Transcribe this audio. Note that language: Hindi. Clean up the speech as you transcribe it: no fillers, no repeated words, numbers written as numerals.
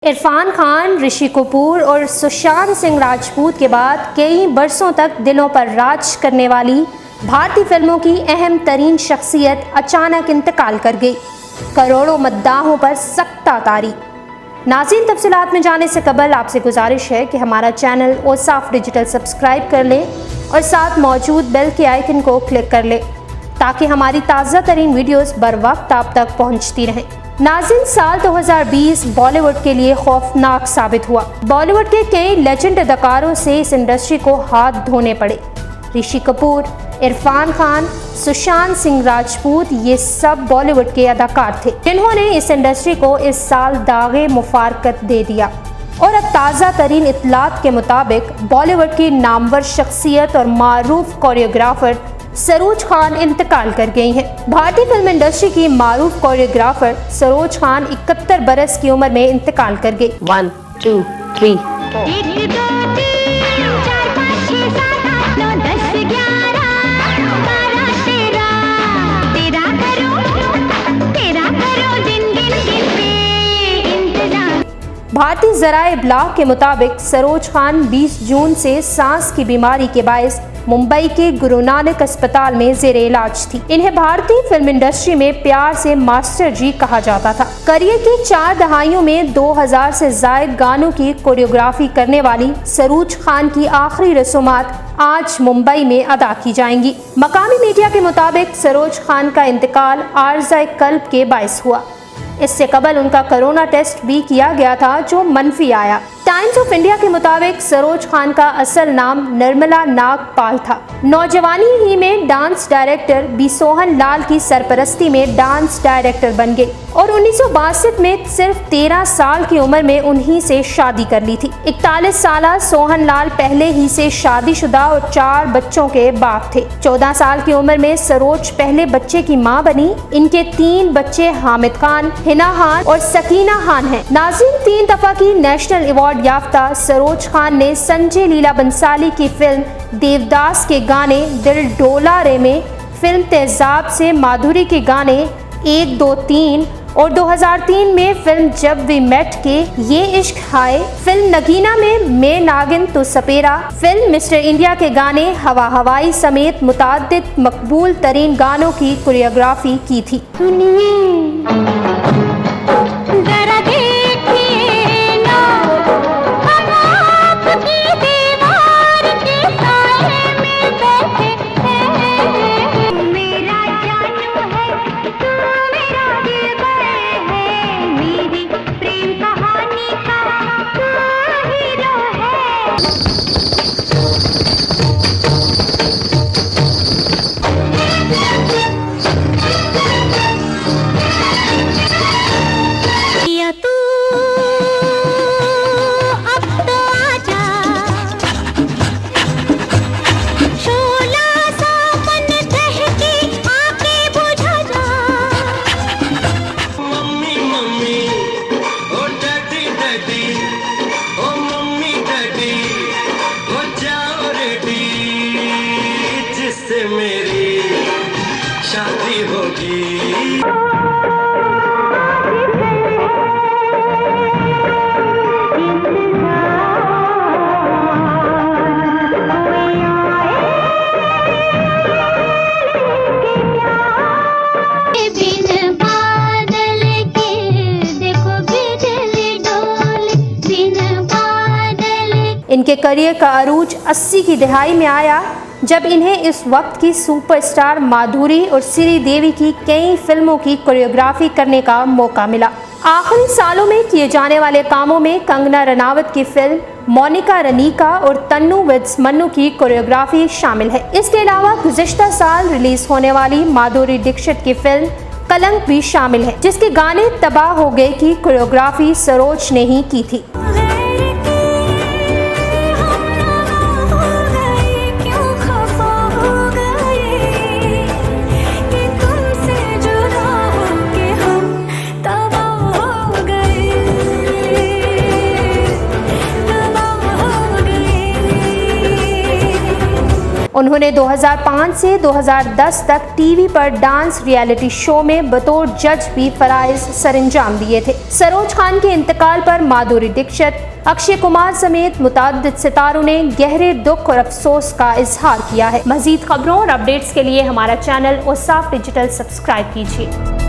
इरफान खान, ऋषि कपूर और सुशांत सिंह राजपूत के बाद कई बरसों तक दिलों पर राज करने वाली भारतीय फिल्मों की अहम तरीन शख्सियत अचानक इंतकाल कर गई। करोड़ों मद्दाहों पर सख्त तारी। नाज़रीन, तफसीलात में जाने से कबल आपसे गुजारिश है कि हमारा चैनल ओसाफ डिजिटल सब्सक्राइब कर लें और साथ मौजूद बेल के आइकन को क्लिक कर लें ताकि हमारी ताज़ा तरीन वीडियोस बर वक्त आप तक पहुँचती रहें। नाज़रीन, साल 2020 बॉलीवुड के लिए खौफनाक साबित हुआ। बॉलीवुड के कई लेजेंड अदाकारों से इस इंडस्ट्री को हाथ धोने पड़े। ऋषि कपूर, इरफान खान, सुशांत सिंह राजपूत, ये सब बॉलीवुड के अदाकार थे जिन्होंने इस इंडस्ट्री को इस साल दागे मुफारकत दे दिया। और अब ताज़ा तरीन इत्तलात के मुताबिक बॉलीवुड की नामवर शख्सियत और मारूफ कोरियोग्राफर सरोज खान इंतकाल कर गई हैं। भारतीय फिल्म इंडस्ट्री की मारूफ कोरियोग्राफर सरोज खान 71 बरस की उम्र में इंतकाल कर गई। 1 2 3 भारतीय ज़राए इब्लाग के मुताबिक सरोज खान 20 जून से सांस की बीमारी के बायस मुंबई के गुरु नानक अस्पताल में ज़ेरे इलाज थी। इन्हें भारतीय फिल्म इंडस्ट्री में प्यार से मास्टर जी कहा जाता था। करियर की 4 दहाइयों में 2000 से ज़ायद गानों की कोरियोग्राफी करने वाली सरोज खान की आखिरी रसूमात आज मुंबई में अदा की जाएंगी। मकामी मीडिया के मुताबिक सरोज खान का इंतकाल आर्ज़ाए कल्ब के बायस हुआ। इससे कबल उनका कोरोना टेस्ट भी किया गया था जो मनफी आया। टाइम्स ऑफ इंडिया के मुताबिक सरोज खान का असल नाम निर्मला नागपाल था। नौजवानी ही में dance director B Sohan Lal की सरपरस्ती में डांस डायरेक्टर बन गए और 1962 में सिर्फ 13 साल की उम्र में उन्हीं से शादी कर ली थी। 41 साल सोहन लाल पहले ही से शादीशुदा और 4 बच्चों के बाप थे। 14 साल की उम्र में सरोज पहले बच्चे की मां बनी। इनके 3 बच्चे हामिद खान, हिना खान और सकीना खान हैं। नाज़रीन, 3 दफा की नेशनल अवार्ड याफ्ता सरोज खान ने संजय लीला बंसाली की फिल्म देवदास के गाने दिल डोला रे में, फिल्म तेजाब से माधुरी के गाने 1 2 3 और 2003 में फिल्म जब वी मेट के ये इश्क हाय, फिल्म नगीना में मैं नागिन तो सपेरा, फिल्म मिस्टर इंडिया के गाने हवा हवाई समेत मुताद्दिद मकबूल तरीन गानों की कोरियोग्राफी की थी। मेरी शादी होगी। इनके करियर का अरूज 80 की दहाई में आया जब इन्हें इस वक्त की सुपरस्टार माधुरी और श्रीदेवी की कई फिल्मों की कोरियोग्राफी करने का मौका मिला। आखिरी सालों में किए जाने वाले कामों में कंगना रनावत की फिल्म मोनिका रनीका और तन्नू विद्स मन्नू की कोरियोग्राफी शामिल है। इसके अलावा गुज़िश्ता साल रिलीज होने वाली माधुरी दीक्षित की फिल्म कलंक भी शामिल है, जिसके गाने तबाह हो गए की कोरियोग्राफी सरोज ने ही की थी। उन्होंने 2005 से 2010 तक टीवी पर डांस रियलिटी शो में बतौर जज भी फराइज सरंजाम दिए थे। सरोज खान के इंतकाल पर माधुरी दीक्षित, अक्षय कुमार समेत मुताद्दिद सितारों ने गहरे दुख और अफसोस का इजहार किया है। मजीद खबरों और अपडेट्स के लिए हमारा चैनल OSAF डिजिटल सब्सक्राइब कीजिए।